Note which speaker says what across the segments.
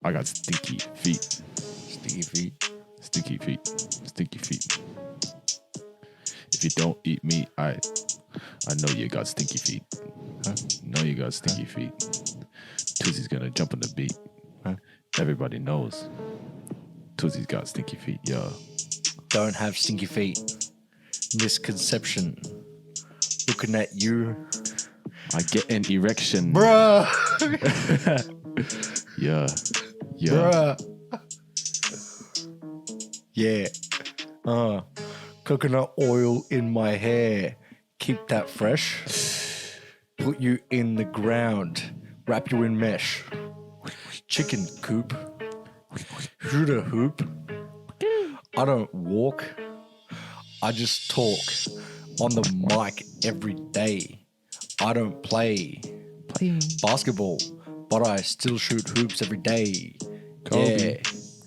Speaker 1: I got stinky feet.
Speaker 2: Sticky feet.
Speaker 1: Stinky feet. Stinky feet. If you don't eat meat, I know you got stinky feet.
Speaker 2: Huh?
Speaker 1: Know you got stinky feet. Tootsie's gonna jump on the beat.
Speaker 2: Huh?
Speaker 1: Everybody knows. Tootsie's got stinky feet, yeah.
Speaker 2: Don't have stinky feet. Misconception. Looking at you.
Speaker 1: I get an erection.
Speaker 2: Bruh.
Speaker 1: Yeah. Yeah.
Speaker 2: Bruh. Yeah. Coconut oil in my hair. Keep that fresh. Put you in the ground. Wrap you in mesh. Chicken coop. Hula hoop. I don't walk. I just talk on the mic every day. I don't play basketball, but I still shoot hoops every day.
Speaker 1: Kobe.
Speaker 2: Yeah.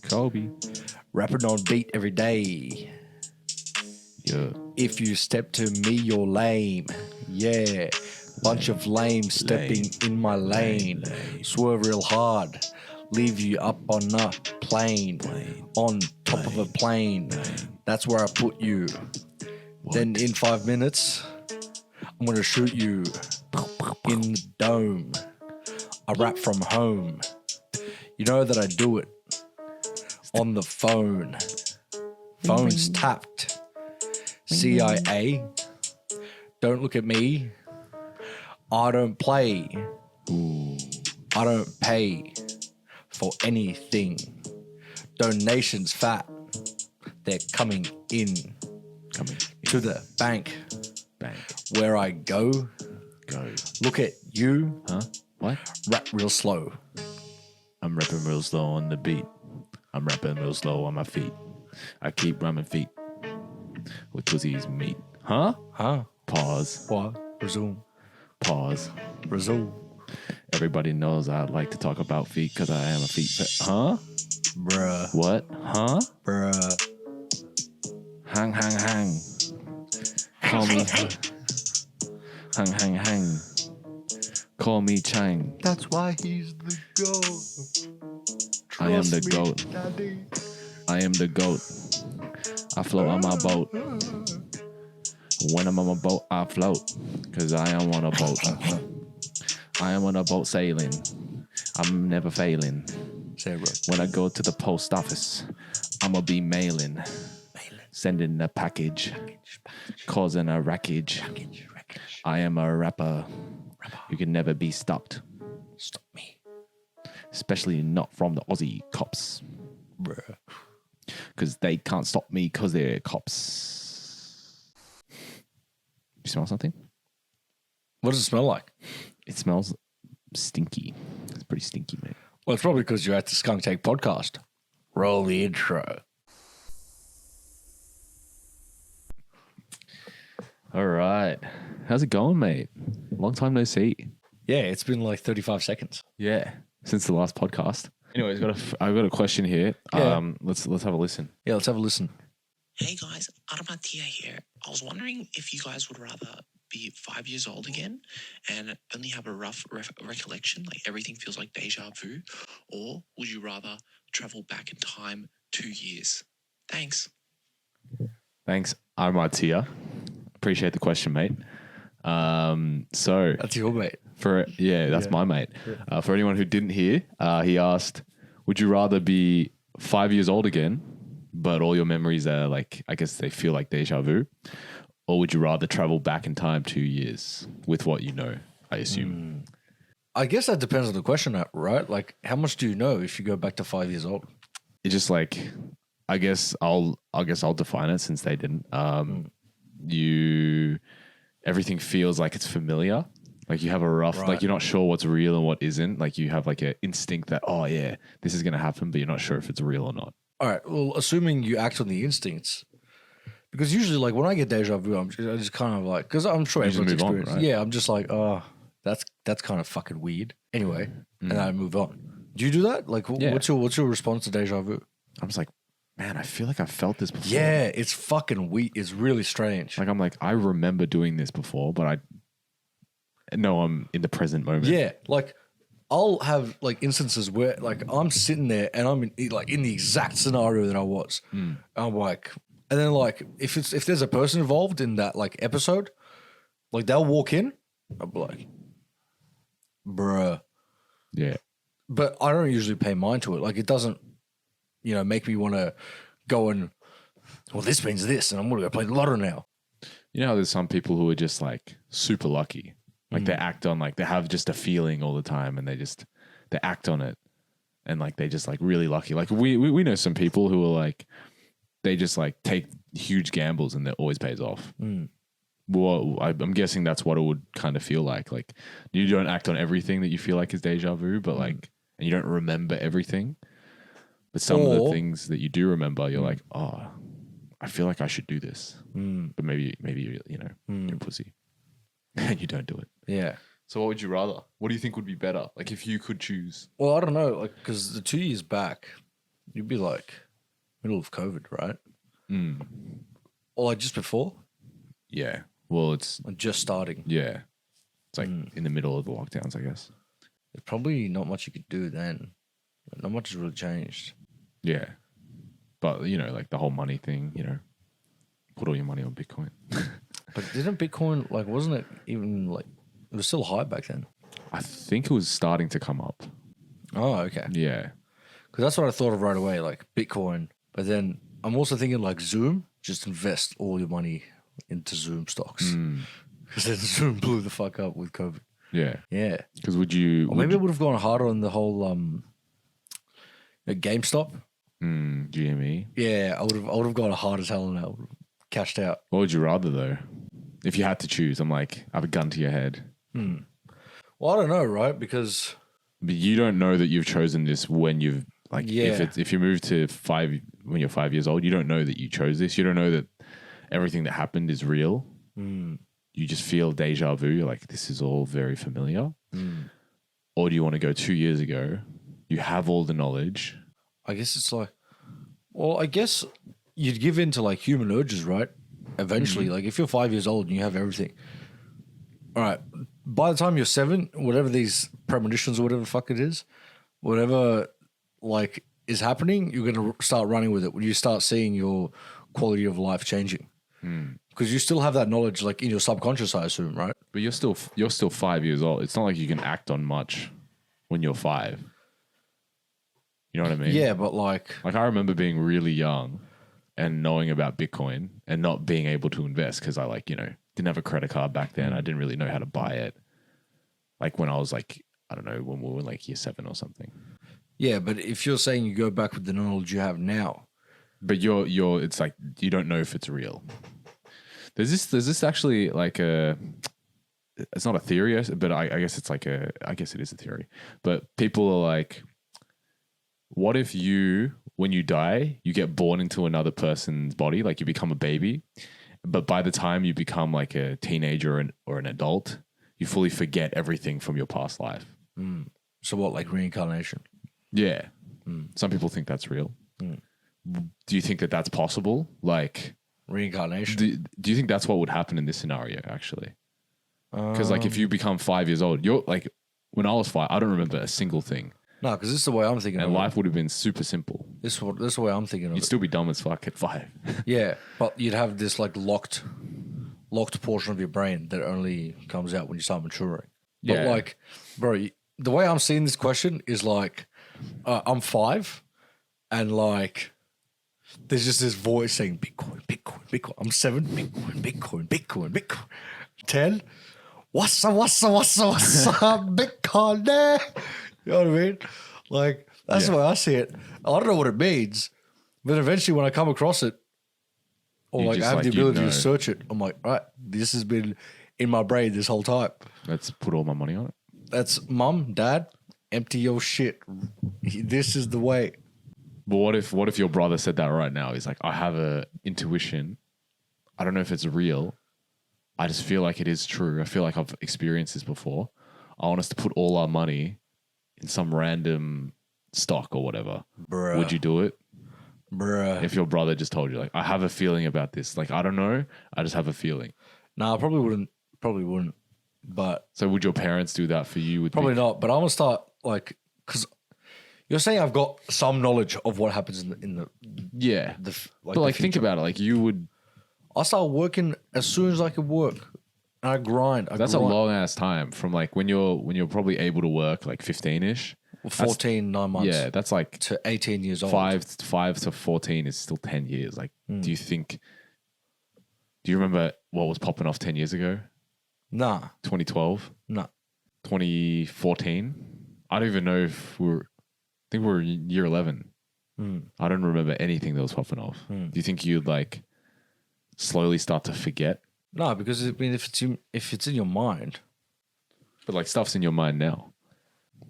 Speaker 1: Kobe.
Speaker 2: Rapping on beat every day.
Speaker 1: Yeah.
Speaker 2: If you step to me, you're lame. Yeah. Bunch of lame stepping in my lane. Swerve real hard. Leave you up on a plane. On top of a plane. That's where I put you. Then in 5 minutes, I'm gonna shoot you in the dome. I rap from home. You know that I do it on the phone. Phone's tapped. CIA. Don't look at me. I don't play. I don't pay for anything. Donations fat. They're coming in. To the bank. Where I go. Look at you.
Speaker 1: Huh? What?
Speaker 2: Rap real slow.
Speaker 1: I'm rapping real slow on the beat. I'm rapping real slow on my feet. I keep rhyming feet with Tootsie's meat. Huh?
Speaker 2: Huh?
Speaker 1: Pause.
Speaker 2: What? Resume.
Speaker 1: Pause.
Speaker 2: Resume.
Speaker 1: Everybody knows I like to talk about feet because I am a feet Huh?
Speaker 2: Bruh.
Speaker 1: What? Huh?
Speaker 2: Bruh.
Speaker 1: Hang, hang, hang. Call me. Hang, hang, hang. Call me Chang.
Speaker 2: That's why he's the GOAT.
Speaker 1: I am the
Speaker 2: Trust me,
Speaker 1: GOAT.
Speaker 2: Daddy.
Speaker 1: I am the GOAT. I float on my boat. When I'm on my boat, I float. Because I am on a boat. I am on a boat sailing. I'm never failing. When I go to the post office, I'm going to be mailing. Sending a package. Causing a wreckage. I am a rapper. You can never be stopped.
Speaker 2: Stop me.
Speaker 1: Especially not from the Aussie cops.
Speaker 2: Bruh.
Speaker 1: Because they can't stop me because they're cops. You smell something?
Speaker 2: What does it smell like?
Speaker 1: It smells stinky. It's pretty stinky, mate.
Speaker 2: Well, it's probably because you're at the Skunk Take podcast. Roll the intro.
Speaker 1: All right. How's it going, mate? Long time no see.
Speaker 2: Yeah, it's been like 35 seconds.
Speaker 1: Yeah. Since the last podcast. Anyways, I've got a question here.
Speaker 2: Yeah.
Speaker 1: Let's have a listen.
Speaker 2: Yeah, let's have a listen.
Speaker 3: Hey guys, Armatia here. I was wondering if you guys would rather be 5 years old again and only have a rough recollection, like everything feels like deja vu, or would you rather travel back in time 2 years? Thanks.
Speaker 1: Thanks. I'm Artia. Appreciate the question, mate. So
Speaker 2: That's your mate.
Speaker 1: That's my mate. For anyone who didn't hear, he asked, would you rather be 5 years old again, but all your memories are like, I guess they feel like deja vu, or would you rather travel back in time 2 years with what you know, I assume?
Speaker 2: I guess that depends on the question, right? Like, how much do you know if you go back to 5 years old?
Speaker 1: It's just like, I guess I'll define it since they didn't. Everything feels like it's familiar. Like you have a rough,
Speaker 2: Right.
Speaker 1: like you're not sure what's real and what isn't. Like you have like an instinct that, oh yeah, this is going to happen, but you're not sure if it's real or not.
Speaker 2: All right. Well, assuming you act on the instincts, because usually, like when I get deja vu, I just kind of like, because I'm sure
Speaker 1: You just
Speaker 2: everyone's
Speaker 1: move on,
Speaker 2: experienced.
Speaker 1: right?
Speaker 2: Yeah, I'm just like, oh, that's kind of fucking weird. Anyway, and I move on. Do you do that? Like,
Speaker 1: Yeah.
Speaker 2: what's your response to deja vu?
Speaker 1: I'm just like, man, I feel like I've felt this before.
Speaker 2: Yeah, it's fucking weird. It's really strange.
Speaker 1: Like I'm like, I remember doing this before, but I know I'm in the present moment.
Speaker 2: Yeah, like I'll have like instances where like I'm sitting there and I'm in the exact scenario that I was. I'm like, and then like if there's a person involved in that like episode, like they'll walk in, I'll be like, bruh.
Speaker 1: Yeah.
Speaker 2: But I don't usually pay mind to it. Like it doesn't, make me want to go and, well, this means this, and I'm going to go play the lotto now.
Speaker 1: You know how there's some people who are just like super lucky. Like they act on like they have just a feeling all the time and they act on it. And like they just like really lucky. Like we know some people who are like they just like take huge gambles and it always pays off. Well, I'm guessing that's what it would kind of feel like. Like you don't act on everything that you feel like is deja vu, but like, and you don't remember everything. But some of the things that you do remember, you're like, oh, I feel like I should do this. But maybe you're a pussy and you don't do it.
Speaker 2: Yeah.
Speaker 1: So what would you rather? What do you think would be better? Like if you could choose?
Speaker 2: Well, I don't know. Like, because the 2 years back, you'd be like middle of COVID, right? Or like just before?
Speaker 1: Yeah. Well, it's
Speaker 2: Like just starting.
Speaker 1: yeah. It's like in the middle of the lockdowns, I guess.
Speaker 2: There's probably not much you could do then. Not much has really changed.
Speaker 1: Yeah. But, like the whole money thing, put all your money on Bitcoin.
Speaker 2: But didn't Bitcoin, like, wasn't it even like, it was still high back then?
Speaker 1: I think it was starting to come up.
Speaker 2: Oh, okay.
Speaker 1: Yeah.
Speaker 2: Because that's what I thought of right away, like Bitcoin. But then I'm also thinking like Zoom, just invest all your money into Zoom stocks. Because then Zoom blew the fuck up with COVID.
Speaker 1: Yeah.
Speaker 2: Yeah.
Speaker 1: Because would you...
Speaker 2: Or maybe I would have gone harder on the whole GameStop.
Speaker 1: GME?
Speaker 2: Yeah, I would have gone hard as hell and I would have cashed out.
Speaker 1: What would you rather, though? If you had to choose, I'm like, I have a gun to your head.
Speaker 2: Well, I don't know, right? Because...
Speaker 1: But you don't know that you've chosen this when you've... Like, if you move to when you're 5 years old, you don't know that you chose this. You don't know that everything that happened is real. You just feel deja vu. You're like, this is all very familiar. Or do you want to go 2 years ago? You have all the knowledge.
Speaker 2: I guess it's like, well, I guess you'd give in to like human urges, right? Eventually, like if you're 5 years old and you have everything, all right, by the time you're 7, whatever these premonitions or whatever the fuck it is, whatever like is happening, you're going to start running with it when you start seeing your quality of life changing. Because you still have that knowledge like in your subconscious, I assume, right?
Speaker 1: But you're still 5 years old. It's not like you can act on much when you're 5. You know what I mean?
Speaker 2: Yeah, but like
Speaker 1: I remember being really young and knowing about Bitcoin and not being able to invest because I didn't have a credit card back then. I didn't really know how to buy it. Like when I was like, I don't know, when we were in like year 7 or something.
Speaker 2: Yeah, but if you're saying you go back with the knowledge you have now.
Speaker 1: But it's like, you don't know if it's real. There's this actually like it's not a theory, but I guess it's like I guess it is a theory. But people are like, what if when you die, you get born into another person's body, like you become a baby, but by the time you become like a teenager or an adult, you fully forget everything from your past life.
Speaker 2: So what, like reincarnation?
Speaker 1: Yeah. Some people think that's real. Do you think that that's possible? Like
Speaker 2: reincarnation?
Speaker 1: Do you think that's what would happen in this scenario, actually? Because like if you become 5 years old, you're like, when I was 5, I don't remember a single thing.
Speaker 2: No, because this is the way I'm thinking
Speaker 1: and
Speaker 2: of
Speaker 1: life would have been super simple.
Speaker 2: This is the way I'm thinking of
Speaker 1: You'd
Speaker 2: it.
Speaker 1: still be dumb as fuck at 5.
Speaker 2: Yeah, but you'd have this like locked portion of your brain that only comes out when you start maturing. But
Speaker 1: Yeah.
Speaker 2: like, bro, the way I'm seeing this question is like, I'm 5 and like, there's just this voice saying Bitcoin, Bitcoin, Bitcoin. I'm 7, Bitcoin, Bitcoin, Bitcoin, Bitcoin. 10, what's up, Bitcoin there? You know what I mean? Like, that's the way I see it. I don't know what it means, but eventually when I come across it, or
Speaker 1: You
Speaker 2: like I
Speaker 1: just
Speaker 2: have
Speaker 1: like,
Speaker 2: the
Speaker 1: you
Speaker 2: ability
Speaker 1: know.
Speaker 2: to search it, I'm like, right, this has been in my brain this whole time.
Speaker 1: Let's put all my money on it.
Speaker 2: That's mum, dad, empty your shit. This is the way.
Speaker 1: But what if your brother said that right now? He's like, I have a intuition. I don't know if it's real. I just feel like it is true. I feel like I've experienced this before. I want us to put all our money in some random stock or whatever.
Speaker 2: Bruh.
Speaker 1: Would you do it?
Speaker 2: Bruh.
Speaker 1: If your brother just told you, like, I have a feeling about this. Like, I don't know. I just have a feeling.
Speaker 2: Nah, I probably wouldn't. But
Speaker 1: So would your parents do that for you? With
Speaker 2: probably not. But I'm gonna start like, because you're saying I've got some knowledge of what happens in the
Speaker 1: Yeah.
Speaker 2: like
Speaker 1: But like, think about it. Like, you would.
Speaker 2: I start working as soon as I could work. And I grind.
Speaker 1: That's a long ass time from like when you're probably able to work like 15-ish.
Speaker 2: 14, 9 months.
Speaker 1: Yeah, that's like
Speaker 2: to 18 years old.
Speaker 1: 5 to 14 is still 10 years. Like, do you remember what was popping off 10 years ago?
Speaker 2: Nah.
Speaker 1: 2012?
Speaker 2: Nah.
Speaker 1: 2014? I don't even know if I think we're in year 11. I don't remember anything that was popping off. Do you think you'd like slowly start to forget?
Speaker 2: No, because I mean, if it's in your mind.
Speaker 1: But like, stuff's in your mind now.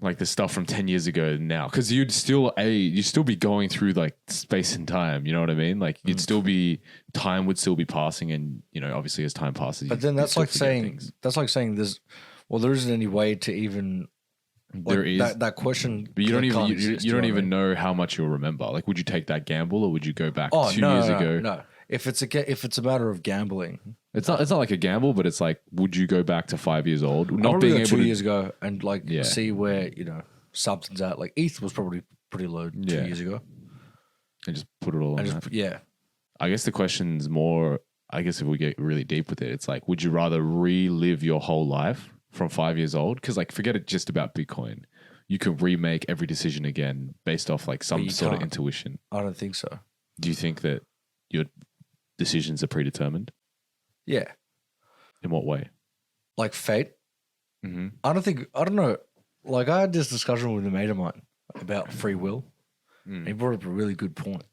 Speaker 1: Like the stuff from 10 years ago now. Because you'd still be going through like space and time. You know what I mean? Like time would still be passing, and you know, obviously as time passes.
Speaker 2: But then that's like saying there isn't any way to even. Like,
Speaker 1: there is
Speaker 2: that question.
Speaker 1: But you don't even
Speaker 2: exist,
Speaker 1: you don't even know how much you'll remember. Like, would you take that gamble, or would you go back 2
Speaker 2: no,
Speaker 1: years
Speaker 2: no,
Speaker 1: ago?
Speaker 2: No, if it's a matter of gambling,
Speaker 1: it's not like a gamble, but it's like, would you go back to 5 years old,
Speaker 2: not being able 2 years ago, and like see where something's at. Like ETH was probably pretty low 2 years ago,
Speaker 1: and just put it all on that.
Speaker 2: Yeah.
Speaker 1: I guess the question's more. I guess if we get really deep with it, it's like, would you rather relive your whole life from 5 years old? Because like, forget it just about Bitcoin. You can remake every decision again based off like some sort of intuition.
Speaker 2: I don't think so.
Speaker 1: Do you think that your decisions are predetermined?
Speaker 2: Yeah.
Speaker 1: In what way?
Speaker 2: Like fate?
Speaker 1: Mm-hmm.
Speaker 2: I don't know. Like, I had this discussion with a mate of mine about free will. He brought up a really good point.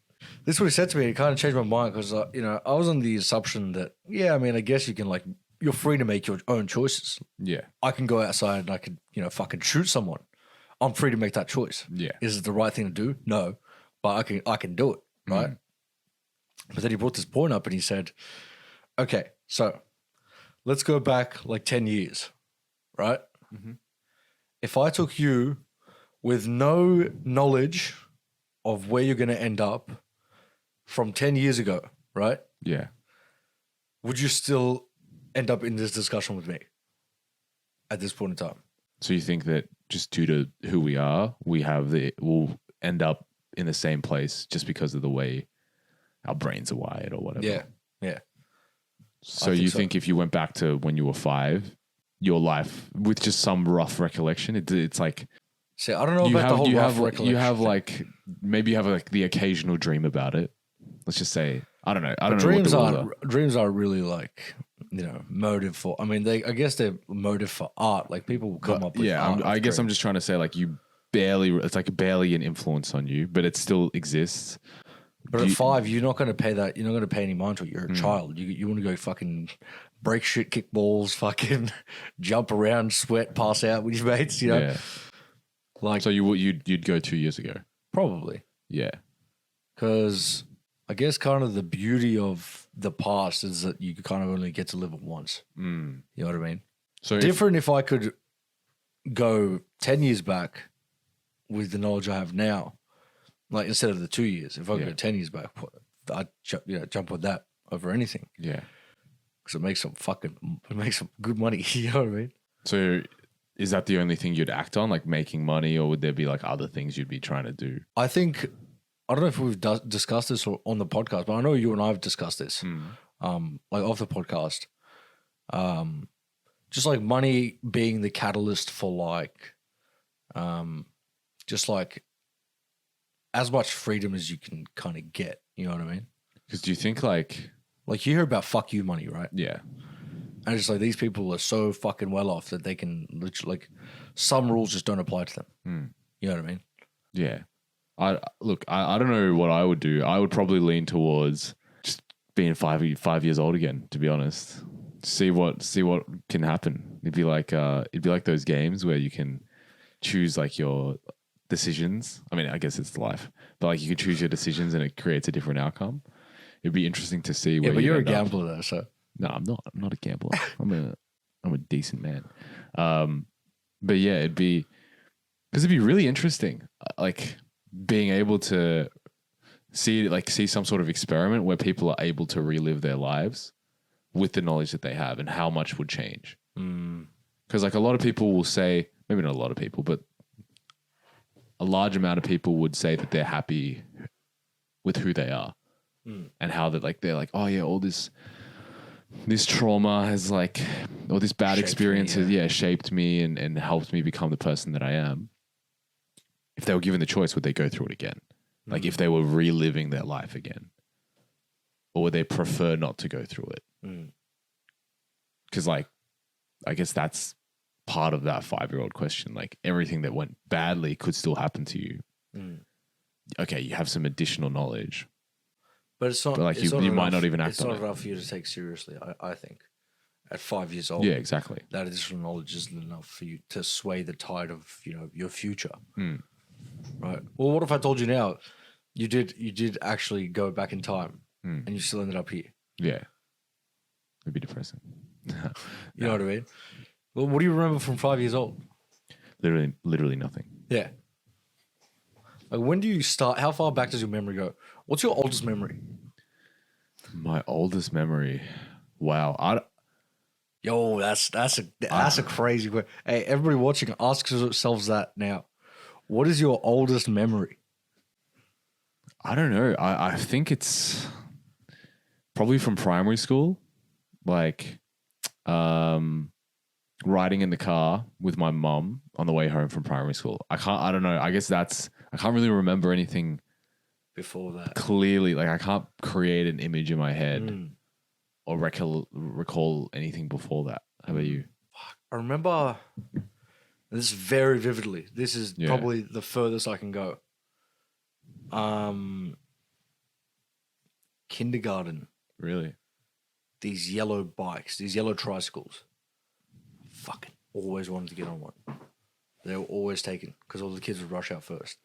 Speaker 2: This is what he said to me. It kind of changed my mind because, I was on the assumption that, I guess you can you're free to make your own choices.
Speaker 1: Yeah.
Speaker 2: I can go outside and I could, fucking shoot someone. I'm free to make that choice.
Speaker 1: Yeah.
Speaker 2: Is it the right thing to do? No. But I can do it, right? But then he brought this point up and he said, okay, so let's go back like 10 years, right? Mm-hmm. If I took you with no knowledge of where you're going to end up from 10 years ago, right?
Speaker 1: Yeah.
Speaker 2: Would you still end up in this discussion with me at this point in time?
Speaker 1: So you think that just due to who we are, we'll end up in the same place just because of the way our brains are wired or whatever?
Speaker 2: Yeah, yeah.
Speaker 1: So you think if you went back to when you were 5, your life with just some rough recollection, it's like.
Speaker 2: See, I don't know about the whole rough recollection.
Speaker 1: You have maybe you have like the occasional dream about it. Let's just say, I don't know. I don't know.
Speaker 2: Dreams are really like, motive for. I mean, I guess they're motive for art. Like people will come up with.
Speaker 1: Yeah,
Speaker 2: art
Speaker 1: I guess I'm just trying to say like it's like barely an influence on you, but it still exists.
Speaker 2: But at 5, you're not going to pay that. You're not going to pay any mind to it. You're a child. You want to go fucking break shit, kick balls, fucking jump around, sweat, pass out with your mates.
Speaker 1: Yeah.
Speaker 2: Like,
Speaker 1: so you'd go 2 years ago?
Speaker 2: Probably.
Speaker 1: Yeah.
Speaker 2: Because I guess kind of the beauty of the past is that you kind of only get to live it once. You know what I mean? So different if I could go 10 years back with the knowledge I have now, like instead of the 2 years. If I go 10 years back, I'd jump with that over anything.
Speaker 1: Yeah.
Speaker 2: Because it makes some good money. You know what I mean?
Speaker 1: So is that the only thing you'd act on, like making money, or would there be like other things you'd be trying to do?
Speaker 2: I don't know if we've discussed this on the podcast, but I know you and I have discussed this, like off the podcast. Just like money being the catalyst for like, just like as much freedom as you can kind of get. You know what I mean?
Speaker 1: Because do you think like
Speaker 2: you hear about fuck you money, right?
Speaker 1: Yeah.
Speaker 2: And it's like these people are so fucking well off that they can literally, like, some rules just don't apply to them. You know what I mean?
Speaker 1: Yeah. I don't know what I would do. I would probably lean towards just being 5 years old again, to be honest. See what can happen. It'd be like those games where you can choose like your decisions. I mean, I guess it's life, but like you can choose your decisions and it creates a different outcome. It'd be interesting to see where.
Speaker 2: Yeah, but you're a gambler though, so.
Speaker 1: No, I'm not. I'm not a gambler. I'm a decent man. But yeah, it'd be really interesting, like being able to see some sort of experiment where people are able to relive their lives with the knowledge that they have, and how much would change. Because like a lot of people will say, maybe not a lot of people, but a large amount of people would say that they're happy with who they are and how that like they're like, oh yeah, all this trauma has like, all this bad experiences, shaped me and helped me become the person that I am. If they were given the choice, would they go through it again? Like if they were reliving their life again, or would they prefer not to go through it? Because like, I guess that's part of that 5-year-old question. Like everything that went badly could still happen to you. Okay, you have some additional knowledge,
Speaker 2: but it's not.
Speaker 1: But like you might not even act
Speaker 2: it's
Speaker 1: on
Speaker 2: not
Speaker 1: it.
Speaker 2: enough for you to take seriously. I think at 5 years old,
Speaker 1: Yeah, exactly.
Speaker 2: that additional knowledge isn't enough for you to sway the tide of your future. Right. Well, what if I told you now you did actually go back in time and you still ended up here?
Speaker 1: Yeah, it'd be depressing.
Speaker 2: You know what I mean? Well, what do you remember from 5 years old?
Speaker 1: Literally nothing.
Speaker 2: Yeah. Like when do you start? How far back does your memory go? What's your oldest memory?
Speaker 1: My oldest memory. Wow.
Speaker 2: Yo, that's a crazy question. Hey, everybody watching, ask yourselves that now. What is your oldest memory?
Speaker 1: I don't know. I think it's probably from primary school. Like, riding in the car with my mum on the way home from primary school. I don't know. I guess I can't really remember anything
Speaker 2: Before that.
Speaker 1: clearly. Like I can't create an image in my head or recall anything before that. How about you?
Speaker 2: I remember this very vividly. This is probably the furthest I can go. Kindergarten.
Speaker 1: Really?
Speaker 2: These yellow bikes, these yellow tricycles. Fucking always wanted to get on one. They were always taken because all the kids would rush out first.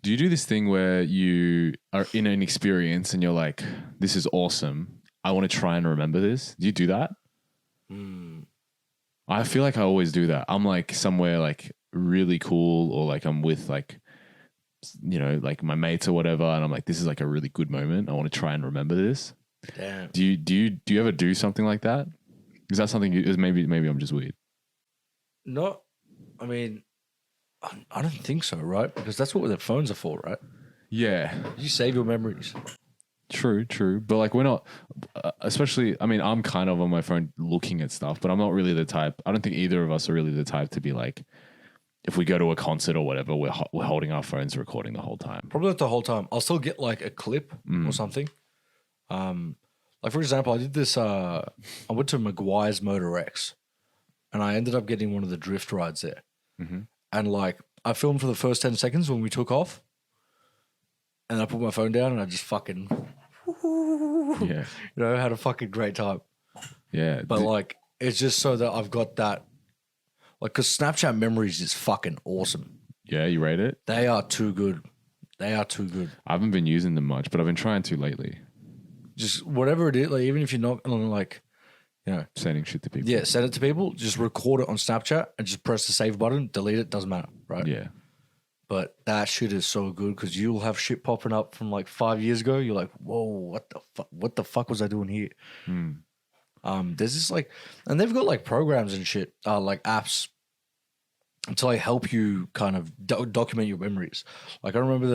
Speaker 1: Do you do this thing where you are in an experience and you're like, this is awesome. I want to try and remember this. Do you do that? I feel like I always do that. I'm like somewhere like really cool or like I'm with like, like my mates or whatever. And I'm like, this is like a really good moment. I want to try and remember this.
Speaker 2: Damn.
Speaker 1: Do you ever do something like that? Is that something maybe I'm just weird?
Speaker 2: No, I mean, I don't think so, right? Because that's what the phones are for, right?
Speaker 1: Yeah.
Speaker 2: You save your memories.
Speaker 1: True. But like we're not, especially, I mean, I'm kind of on my phone looking at stuff, but I'm not really the type. I don't think either of us are really the type to be like, if we go to a concert or whatever, we're holding our phones recording the whole time.
Speaker 2: Probably not the whole time. I'll still get like a clip or something. Like for example, I did this. I went to Maguire's Motor X, and I ended up getting one of the drift rides there. And like I filmed for the first 10 seconds when we took off, and I put my phone down and I just fucking, had a fucking great time.
Speaker 1: Yeah,
Speaker 2: But like it's just so that I've got that, like, because Snapchat memories is fucking awesome.
Speaker 1: Yeah, you rate it?
Speaker 2: They are too good. They are too good.
Speaker 1: I haven't been using them much, but I've been trying to lately.
Speaker 2: Just whatever it is, like even if you're not on like,
Speaker 1: sending shit to people.
Speaker 2: Yeah, send it to people. Just record it on Snapchat and just press the save button. Delete it. Doesn't matter, right?
Speaker 1: Yeah.
Speaker 2: But that shit is so good because you'll have shit popping up from like 5 years ago. You're like, whoa, what the fuck? What the fuck was I doing here? There's this like, and they've got like programs and shit, like apps to like help you kind of document your memories. Like I remember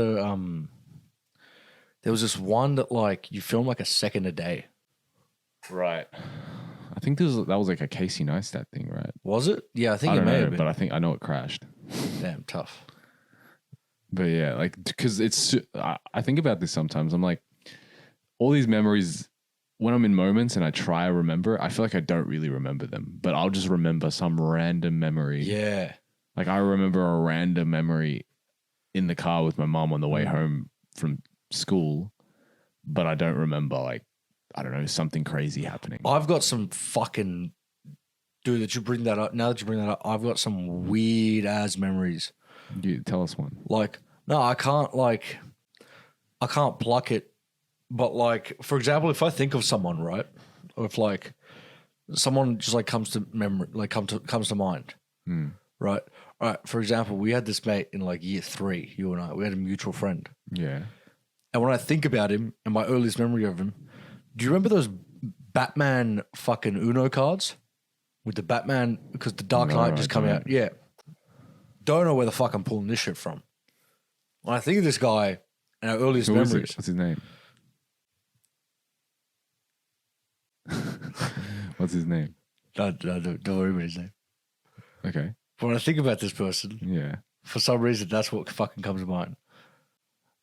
Speaker 2: there was this one that like you film like a second a day.
Speaker 1: Right. I think that was like a Casey Neistat thing, right?
Speaker 2: Was it? Yeah, I think
Speaker 1: I
Speaker 2: it
Speaker 1: don't
Speaker 2: may
Speaker 1: know,
Speaker 2: have been.
Speaker 1: but I know it crashed.
Speaker 2: Damn, tough.
Speaker 1: But yeah, like, because I think about this sometimes. I'm like, all these memories, when I'm in moments and I try to remember, I feel like I don't really remember them, but I'll just remember some random memory.
Speaker 2: Yeah.
Speaker 1: Like I remember a random memory in the car with my mom on the way home from school, but I don't remember like, I don't know, something crazy happening.
Speaker 2: I've got some fucking, dude, that you bring that up. Now that you bring that up, I've got some weird ass memories.
Speaker 1: You tell us one.
Speaker 2: Like, no, I can't pluck it. But like, for example, if I think of someone, right? Or if like someone just like comes to memory, like comes to mind, right? All right. For example, we had this mate in like year 3, you and I, we had a mutual friend.
Speaker 1: Yeah.
Speaker 2: And when I think about him and my earliest memory of him, do you remember those Batman fucking Uno cards with the Batman, because the Dark Knight just come out? Yeah. Don't know where the fuck I'm pulling this shit from. When I think of this guy and our earliest
Speaker 1: Who is
Speaker 2: memories,
Speaker 1: it? What's his name? What's his name?
Speaker 2: don't worry about his name.
Speaker 1: Okay.
Speaker 2: But when I think about this person,
Speaker 1: Yeah.
Speaker 2: for some reason, that's what fucking comes to mind.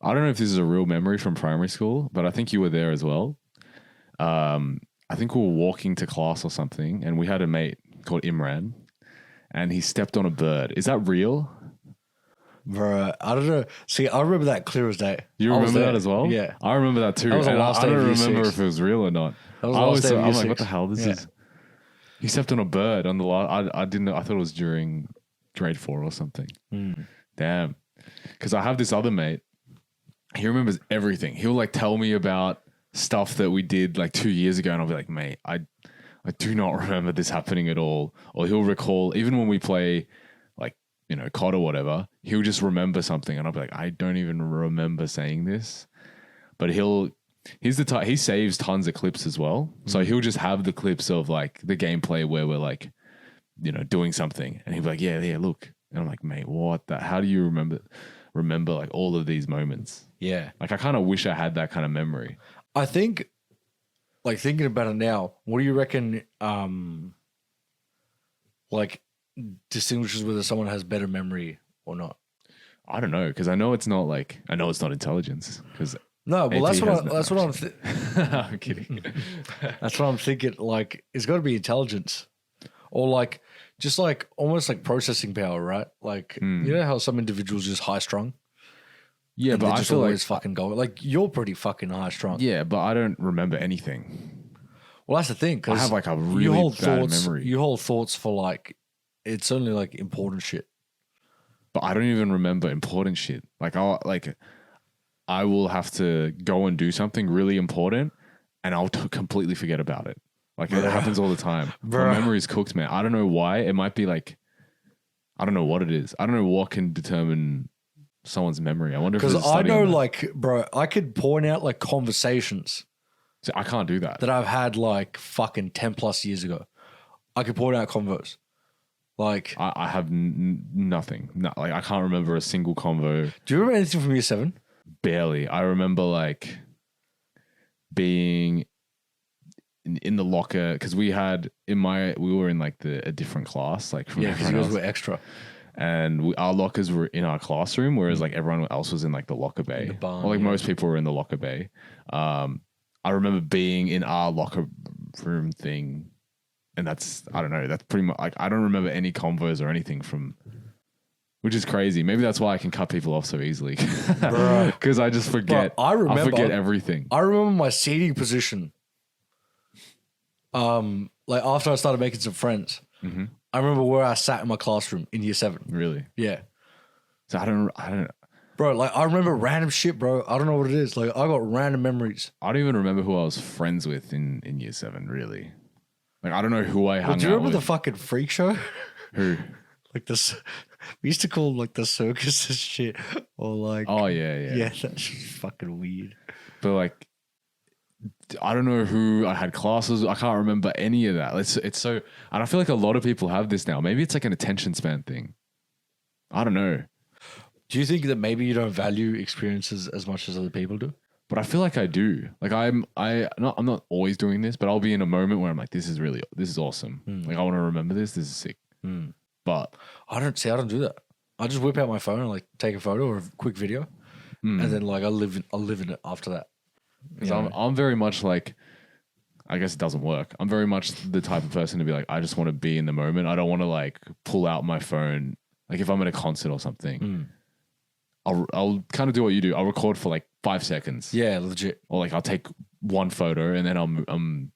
Speaker 1: I don't know if this is a real memory from primary school, but I think you were there as well. I think we were walking to class or something, and we had a mate called Imran, and he stepped on a bird. Is that real?
Speaker 2: Bro, I don't know. See, I remember that clear as day.
Speaker 1: You
Speaker 2: I was
Speaker 1: remember
Speaker 2: there.
Speaker 1: that as well?
Speaker 2: Yeah.
Speaker 1: I remember that too.
Speaker 2: That was the
Speaker 1: And
Speaker 2: last
Speaker 1: I
Speaker 2: day of
Speaker 1: don't
Speaker 2: year
Speaker 1: remember
Speaker 2: six.
Speaker 1: if it was real or not.
Speaker 2: That was the last day of
Speaker 1: I'm
Speaker 2: year
Speaker 1: like, what
Speaker 2: six.
Speaker 1: the hell? This
Speaker 2: Yeah.
Speaker 1: is. He stepped on a bird on the last. I didn't know. I thought it was during grade 4 or something. Damn. Because I have this other mate. He remembers everything. He'll like tell me about stuff that we did like 2 years ago, and I'll be like, mate, I do not remember this happening at all. Or he'll recall, even when we play like, you know, COD or whatever, he'll just remember something, and I'll be like, I don't even remember saying this. But he's the type, he saves tons of clips as well. So he'll just have the clips of like the gameplay where we're like, you know, doing something, and he'll be like, yeah, look. And I'm like, mate, what the, how do you remember like all of these moments?
Speaker 2: Yeah.
Speaker 1: Like, I kind of wish I had that kind of memory.
Speaker 2: I think, like, thinking about it now, what do you reckon, like, distinguishes whether someone has better memory or not?
Speaker 1: I don't know, because I know it's not intelligence, because
Speaker 2: No, well,
Speaker 1: AP
Speaker 2: that's what I'm
Speaker 1: I'm kidding.
Speaker 2: that's what I'm thinking. Like, it's got to be intelligence, or like just like almost like processing power, right? Like, you know how some individuals just high strong.
Speaker 1: Yeah,
Speaker 2: and
Speaker 1: but
Speaker 2: they're
Speaker 1: I
Speaker 2: just
Speaker 1: feel like
Speaker 2: always fucking going. Like, you're pretty fucking high strong.
Speaker 1: yeah, but I don't remember anything.
Speaker 2: Well, that's the thing.
Speaker 1: I
Speaker 2: Cause
Speaker 1: have like a really
Speaker 2: you hold
Speaker 1: bad
Speaker 2: thoughts.
Speaker 1: memory,
Speaker 2: You hold thoughts for like it's only like important shit.
Speaker 1: but I don't even remember important shit. Like I will have to go and do something really important, and I'll completely forget about it. Like it happens all the time. My memory's cooked, man. I don't know why. It might be like, I don't know what it is. I don't know what can determine someone's memory. I wonder if
Speaker 2: Because
Speaker 1: there's a
Speaker 2: I
Speaker 1: study
Speaker 2: know,
Speaker 1: on that.
Speaker 2: like, bro, I could point out like conversations
Speaker 1: So I can't do that.
Speaker 2: that I've had like fucking 10 plus years ago. I could point out convos. Like,
Speaker 1: I have nothing. Like I can't remember a single convo.
Speaker 2: do you remember anything from year 7?
Speaker 1: Barely. I remember like being in the locker, because we were in like a different class, like from
Speaker 2: Yeah, because you
Speaker 1: everyone
Speaker 2: guys
Speaker 1: else.
Speaker 2: were extra.
Speaker 1: And our lockers were in our classroom, whereas like everyone else was in like the locker bay.
Speaker 2: the barn,
Speaker 1: or like
Speaker 2: yeah.
Speaker 1: most people were in the locker bay. I remember being in our locker room thing, and that's, I don't know, that's pretty much like, I don't remember any convos or anything from, which is crazy. Maybe that's why I can cut people off so easily, because I just forget.
Speaker 2: Bro, I
Speaker 1: forget everything.
Speaker 2: I remember my seating position. Like after I started making some friends, I remember where I sat in my classroom in year 7.
Speaker 1: Really?
Speaker 2: Yeah.
Speaker 1: So I don't.
Speaker 2: Bro, like I remember random shit, bro. I don't know what it is. Like I got random memories.
Speaker 1: I don't even remember who I was friends with in year 7. Really, like I don't know who I hung
Speaker 2: Well, do you
Speaker 1: out
Speaker 2: remember
Speaker 1: with.
Speaker 2: the fucking freak show?
Speaker 1: Who?
Speaker 2: Like this, we used to call them like the circus and shit, or like
Speaker 1: Oh yeah.
Speaker 2: yeah, that's fucking weird.
Speaker 1: But like, I don't know who I had classes. I can't remember any of that. It's so, and I feel like a lot of people have this now. Maybe it's like an attention span thing. I don't know,
Speaker 2: Do you think that maybe you don't value experiences as much as other people do?
Speaker 1: but I feel like I do. Like I'm not always doing this, but I'll be in a moment where I'm like, this is awesome. Like I want to remember this. This is sick. But
Speaker 2: I don't do that. I just whip out my phone and like take a photo or a quick video, and then like I'll live in it after that.
Speaker 1: because I'm very much like, I guess it doesn't work. I'm very much the type of person to be like, I just want to be in the moment. I don't want to like pull out my phone. Like if I'm at a concert or something, I'll kind of do what you do. I'll record for like 5 seconds.
Speaker 2: Yeah, legit.
Speaker 1: Or like I'll take one photo and then I'm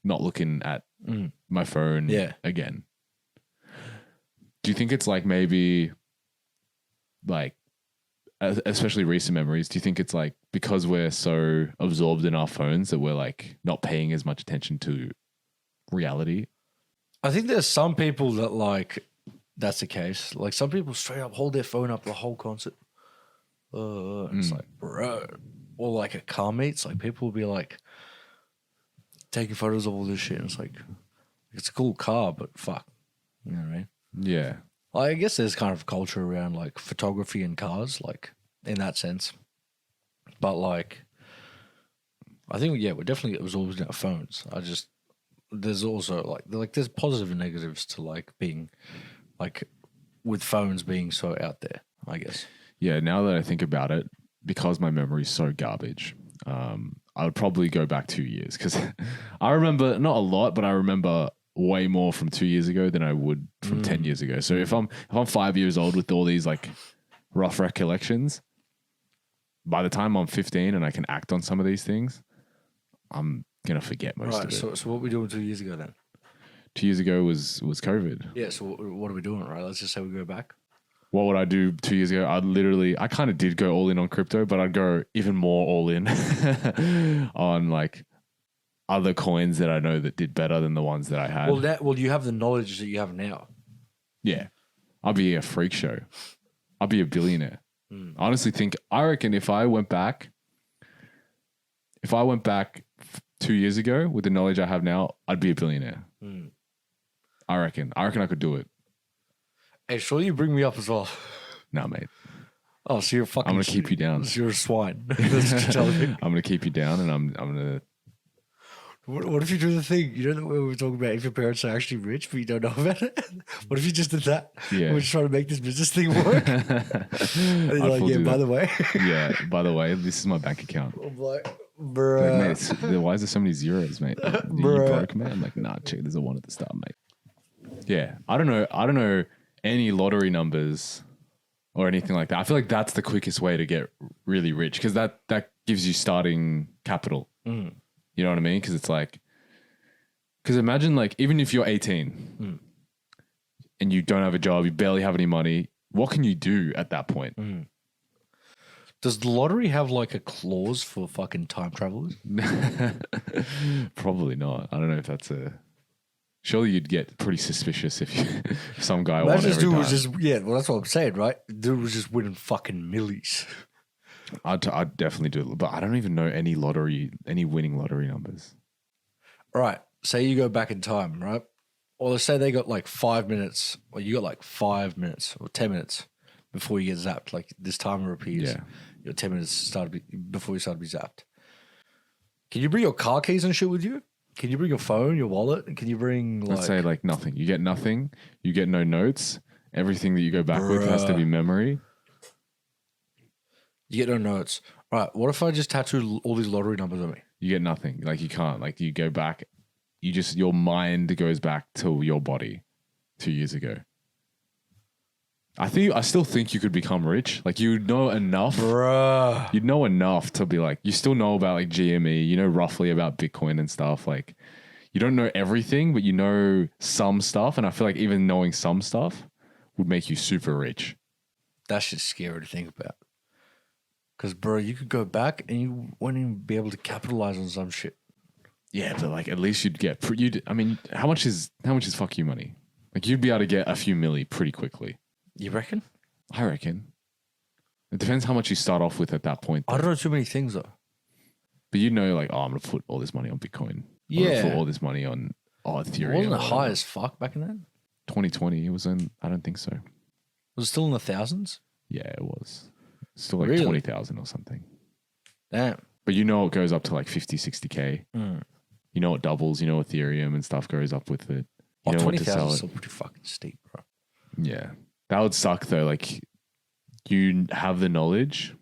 Speaker 1: not looking at my phone again. Do you think it's like maybe like, especially recent memories, do you think it's like because we're so absorbed in our phones that we're like not paying as much attention to reality?
Speaker 2: I think there's some people that like that's the case. Like some people straight up hold their phone up the whole concert. And it's like, bro. Or like at car meets, like people will be like taking photos of all this shit. And it's like, it's a cool car, but fuck. You know what I mean?
Speaker 1: Yeah.
Speaker 2: I guess there's kind of culture around like photography and cars. Like in that sense. But like, I think we're definitely it was always in our phones. There's also like there's positive and negatives to like being like with phones being so out there, I guess.
Speaker 1: Yeah, now that I think about it, because my memory's so garbage, I would probably go back 2 years because I remember not a lot, but I remember way more from 2 years ago than I would from 10 years ago. So if I'm 5 years old with all these like rough recollections, by the time I'm 15 and I can act on some of these things, I'm gonna forget most of it.
Speaker 2: So what were we doing 2 years ago then?
Speaker 1: 2 years ago was COVID.
Speaker 2: Yeah. So what are we doing? Right. Let's just say we go back.
Speaker 1: What would I do 2 years ago? I kind of did go all in on crypto, but I'd go even more all in on like other coins that I know that did better than the ones that I had.
Speaker 2: Well, you have the knowledge that you have now.
Speaker 1: Yeah. I'll be a freak show. I'll be a billionaire. I honestly think, I reckon if I went back 2 years ago with the knowledge I have now, I'd be a billionaire. I reckon I could do it.
Speaker 2: Hey, sure you bring me up as well.
Speaker 1: Nah, mate.
Speaker 2: Oh, so you're fucking...
Speaker 1: I'm going to keep you down.
Speaker 2: So you're a swine. That's what you're telling me.
Speaker 1: I'm going to keep you down and I'm going to...
Speaker 2: What if you do the thing? You know the way we were talking about if your parents are actually rich but you don't know about it? What if you just did that?
Speaker 1: Yeah.
Speaker 2: We're just trying to make this business thing work. And you're like, yeah, by the way.
Speaker 1: Yeah, by the way, this is my bank account.
Speaker 2: I'm like, bruh.
Speaker 1: Like, mate, why is there so many zeros, mate? Like, you broke, man? I'm like, nah, check, there's a one at the start, mate. Yeah, I don't know any lottery numbers or anything like that. I feel like that's the quickest way to get really rich because that gives you starting capital. You know what I mean? Because it's like, because imagine like, even if you're 18 and you don't have a job, you barely have any money, what can you do at that point?
Speaker 2: Does the lottery have like a clause for fucking time travelers?
Speaker 1: Probably not. I don't know if that's surely you'd get pretty suspicious if some guy won every time.
Speaker 2: Was just, yeah, well, that's what I'm saying, right? Dude was just winning fucking millies.
Speaker 1: I'd definitely do it, but I don't even know any winning lottery numbers.
Speaker 2: All right. Say you go back in time, right? Or let's say they got like 5 minutes, or you got like 5 minutes or 10 minutes before you get zapped. Like this timer repeats.
Speaker 1: Yeah.
Speaker 2: Your 10 minutes before you start to be zapped. Can you bring your car keys and shit with you? Can you bring your phone, your wallet? Can you bring like...
Speaker 1: Let's say like nothing. You get nothing. You get no notes. Everything that you go back with has to be memory.
Speaker 2: You get no notes. All right. What if I just tattoo all these lottery numbers on me?
Speaker 1: You get nothing. Like you can't. Like you go back. Your mind goes back to your body 2 years ago. I still think you could become rich. Like you know enough.
Speaker 2: Bruh.
Speaker 1: You'd know enough to be like, you still know about like GME, you know roughly about Bitcoin and stuff. Like you don't know everything, but you know some stuff. And I feel like even knowing some stuff would make you super rich.
Speaker 2: That's just scary to think about. Because, bro, you could go back and you wouldn't even be able to capitalize on some shit.
Speaker 1: Yeah, but like at least you'd get, I mean, how much is fuck you money? Like you'd be able to get a few milli pretty quickly.
Speaker 2: You reckon?
Speaker 1: I reckon. It depends how much you start off with at that point.
Speaker 2: I don't know too many things though.
Speaker 1: But you know, like, oh, I'm going to put all this money on Bitcoin.
Speaker 2: Yeah.
Speaker 1: I'm gonna put all this money on Ethereum.
Speaker 2: Wasn't it high as fuck back in then?
Speaker 1: 2020, it was in, I don't think so.
Speaker 2: Was it still in the thousands?
Speaker 1: Yeah, it was. Still like
Speaker 2: Really?
Speaker 1: 20,000 or something.
Speaker 2: Damn.
Speaker 1: But you know it goes up to like 50, 60K. You know it doubles. You know Ethereum and stuff goes up with it. You know what to
Speaker 2: 20,000
Speaker 1: sell
Speaker 2: is
Speaker 1: it.
Speaker 2: still pretty fucking steep, bro.
Speaker 1: Yeah. That would suck though. Like you have the knowledge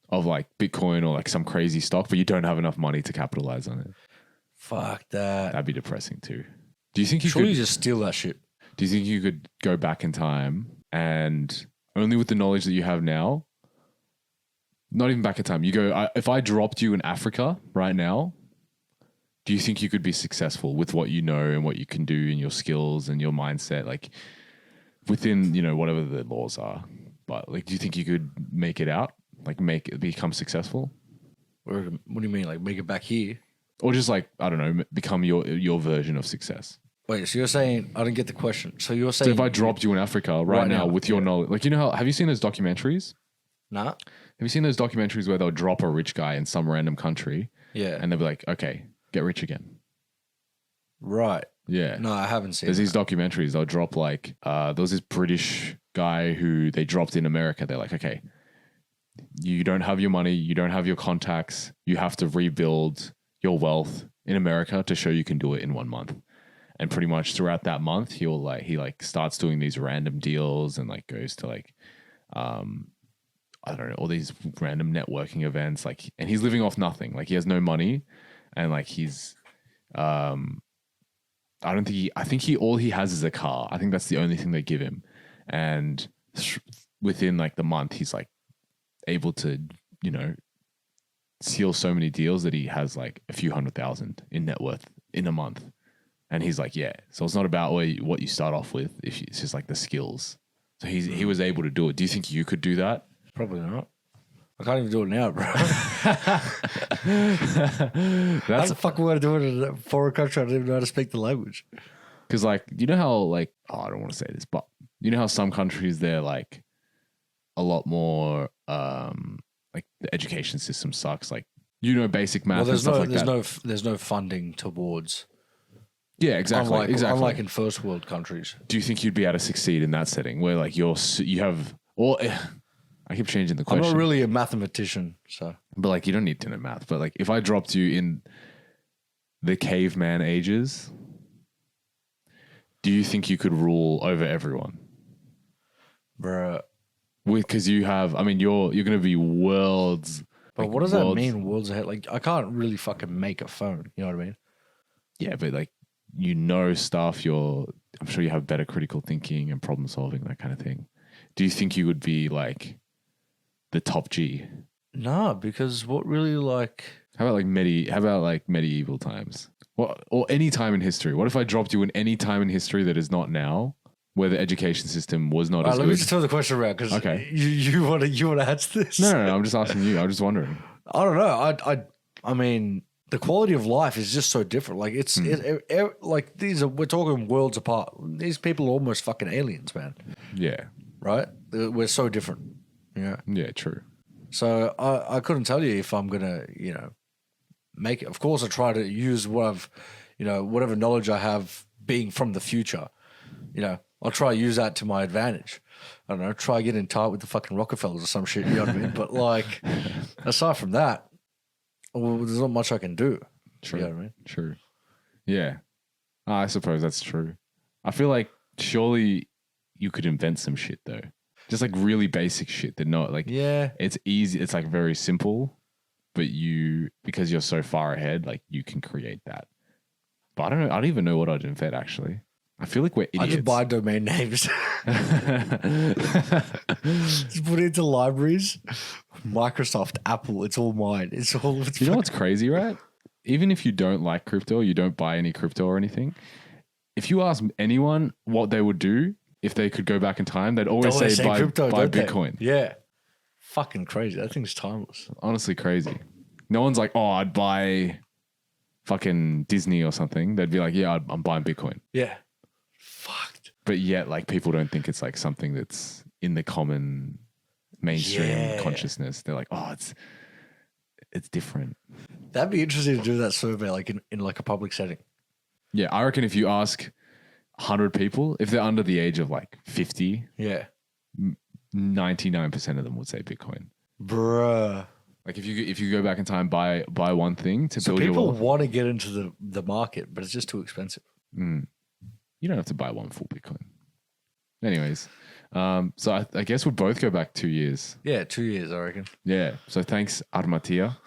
Speaker 1: of like Bitcoin or like some crazy stock, but you don't have enough money to capitalize on it.
Speaker 2: Fuck that.
Speaker 1: That'd be depressing too. Do you think you
Speaker 2: Surely
Speaker 1: could
Speaker 2: you just steal that shit.
Speaker 1: Do you think you could go back in time and only with the knowledge that you have now, not even back in time, you go, if I dropped you in Africa right now, do you think you could be successful with what you know and what you can do and your skills and your mindset, like within, you know, whatever the laws are? But like, do you think you could make it out? Like become successful?
Speaker 2: What do you mean? Like make it back here?
Speaker 1: Or just like, I don't know, become your version of success?
Speaker 2: Wait, so you're saying, I didn't get the question. So you're saying...
Speaker 1: So if I dropped you in Africa right now with your knowledge, like, you know how, have you seen those documentaries?
Speaker 2: Nah.
Speaker 1: Have you seen those documentaries where they'll drop a rich guy in some random country?
Speaker 2: Yeah.
Speaker 1: And they'll be like, okay, get rich again.
Speaker 2: Right.
Speaker 1: Yeah.
Speaker 2: No, I haven't seen
Speaker 1: There's
Speaker 2: that.
Speaker 1: these documentaries, they'll drop like, there was this British guy who they dropped in America. They're like, okay, you don't have your money, you don't have your contacts, you have to rebuild your wealth in America to show you can do it in 1 month. And pretty much throughout that month, he starts doing these random deals and like goes to like, I don't know, all these random networking events. Like, and he's living off nothing. Like he has no money, and like he's, I think all he has is a car. I think that's the only thing they give him. And within like the month, he's like able to, seal so many deals that he has like a few $100,000 in net worth in a month. And he's like, yeah. So it's not about what you start off with. It's just like the skills. So he was able to do it. Do you think you could do that?
Speaker 2: Probably not. I can't even do it now, bro. How the fuck am I going to do it in a foreign country? I don't even know how to speak the language.
Speaker 1: Because like, you know how like, I don't want to say this, but you know how some countries they're like a lot more, like the education system sucks. Like, basic math and stuff like that.
Speaker 2: There's no funding towards.
Speaker 1: Yeah, exactly.
Speaker 2: Unlike in first world countries.
Speaker 1: Do you think you'd be able to succeed in that setting where like you have, or I keep changing the question.
Speaker 2: I'm not really a mathematician, so.
Speaker 1: But like you don't need to know math. But like if I dropped you in the caveman ages, do you think you could rule over everyone?
Speaker 2: Bruh.
Speaker 1: Because you have, I mean, you're going to be worlds.
Speaker 2: But
Speaker 1: like,
Speaker 2: what does that mean, worlds ahead? Like I can't really fucking make a phone. You know what I mean?
Speaker 1: Yeah, but like, stuff, I'm sure you have better critical thinking and problem solving, that kind of thing. Do you think you would be like the top G?
Speaker 2: Nah, because what really like...
Speaker 1: How about medieval times? Or any time in history? What if I dropped you in any time in history that is not now, where the education system was not as good?
Speaker 2: Let me just turn the question around, because you want to answer this?
Speaker 1: No, I'm just asking you. I'm just wondering.
Speaker 2: I don't know. I mean... The quality of life is just so different. Like like we're talking worlds apart. These people are almost fucking aliens, man.
Speaker 1: Yeah.
Speaker 2: Right? We're so different. Yeah.
Speaker 1: Yeah, true.
Speaker 2: So I couldn't tell you if I'm gonna, make it. Of course, I try to use whatever knowledge I have being from the future. I'll try to use that to my advantage. I don't know. Try getting tight with the fucking Rockefellers or some shit. You know what I mean? But like, aside from that. Well, there's not much I can do.
Speaker 1: True.
Speaker 2: You know what I mean?
Speaker 1: True. Yeah. I suppose that's true. I feel like surely you could invent some shit though. Just like really basic shit that not like,
Speaker 2: yeah,
Speaker 1: it's easy. It's like very simple, but because you're so far ahead, like you can create that. But I don't know. I don't even know what I'd invent actually. I feel like we're idiots.
Speaker 2: I just buy domain names. Just put it into libraries. Microsoft, Apple, it's all mine. You
Speaker 1: know what's crazy, right? Even if you don't like crypto, you don't buy any crypto or anything, if you ask anyone what they would do if they could go back in time, they'd always say buy
Speaker 2: crypto,
Speaker 1: buy Bitcoin.
Speaker 2: Yeah. Fucking crazy. That thing's timeless.
Speaker 1: Honestly crazy. No one's like, oh, I'd buy fucking Disney or something. They'd be like, yeah, I'm buying Bitcoin.
Speaker 2: Yeah. Fucked.
Speaker 1: But yet, like, people don't think it's like something that's in the common mainstream consciousness. They're like, oh, it's different.
Speaker 2: That'd be interesting to do that survey, like in like a public setting.
Speaker 1: Yeah, I reckon if you ask 100 people, if they're under the age of like 50, 99% of them would say Bitcoin.
Speaker 2: Bruh.
Speaker 1: Like if you go back in time, buy one thing to build your
Speaker 2: people
Speaker 1: wealth.
Speaker 2: want to get into the market, but it's just too expensive.
Speaker 1: You don't have to buy one full Bitcoin. Anyways, so I guess we'll both go back 2 years.
Speaker 2: Yeah, 2 years, I reckon.
Speaker 1: Yeah. So thanks, Armatia.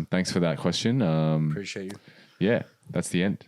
Speaker 1: Thanks for that question.
Speaker 2: Appreciate you.
Speaker 1: Yeah, that's the end.